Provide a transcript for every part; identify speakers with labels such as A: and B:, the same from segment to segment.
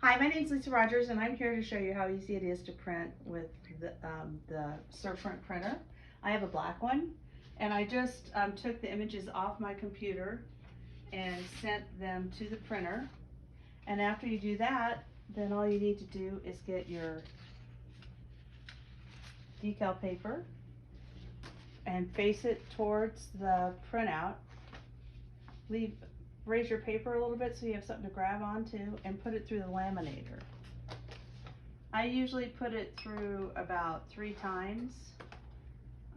A: Hi, my name is Lisa Rogers, and I'm here to show you how easy it is to print with the CerPrint printer. I have a black one, and I just took the images off my computer and sent them to the printer. And after you do that, then all you need to do is get your decal paper and face it towards the printout. Raise your paper a little bit so you have something to grab onto, and put it through the laminator. I usually put it through about 3 times,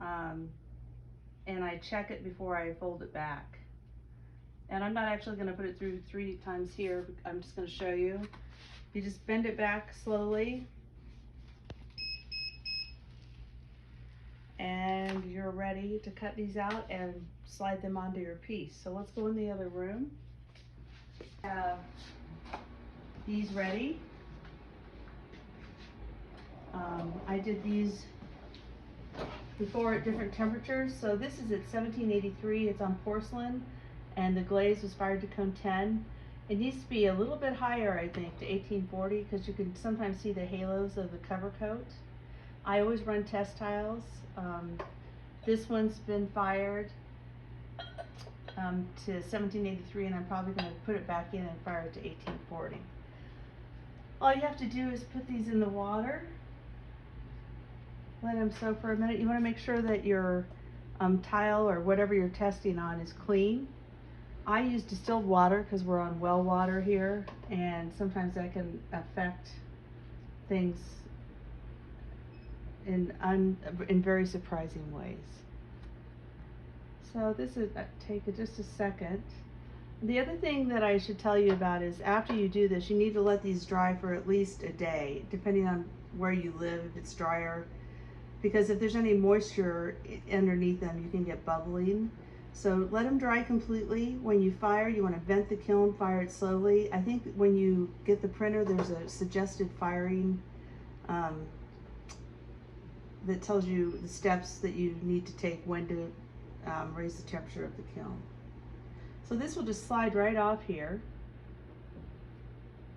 A: and I check it before I fold it back. And I'm not actually going to put it through 3 times here. I'm just going to show you. You just bend it back slowly, and you're ready to cut these out and slide them onto your piece. So let's go in the other room. Have these ready. I did these before at different temperatures. So this is at 1783. It's on porcelain, and the glaze was fired to cone 10. It needs to be a little bit higher, I think, to 1840, because you can sometimes see the halos of the cover coat. I always run test tiles. This one's been fired to 1783, and I'm probably going to put it back in and fire it to 1840. All you have to do is put these in the water, let them soak for a minute. You want to make sure that your tile or whatever you're testing on is clean. I use distilled water because we're on well water here, and sometimes that can affect things in very surprising ways. So this is take just a second. The other thing that I should tell you about is after you do this, you need to let these dry for at least a day, depending on where you live, if it's drier. Because if there's any moisture underneath them, you can get bubbling. So let them dry completely. When you fire, you want to vent the kiln, fire it slowly. I think when you get the printer, there's a suggested firing that tells you the steps that you need to take when to raise the temperature of the kiln. So this will just slide right off here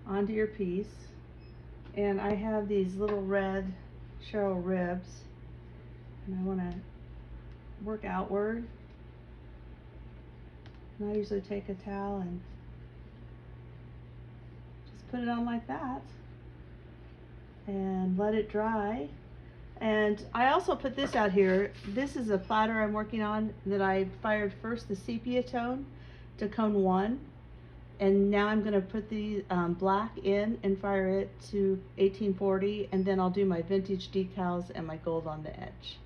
A: onto your piece. And I have these little red Cheryl ribs, and I want to work outward. And I usually take a towel and just put it on like that and let it dry. And I also put this out here. This is a platter I'm working on that I fired first the sepia tone to cone 1, and now I'm going to put the black in and fire it to 1840, and then I'll do my vintage decals and my gold on the edge,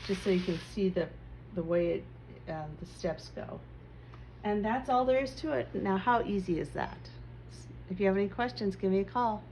A: just so you can see the way the steps go. And that's all there is to it. Now, how easy is that? If you have any questions, give me a call.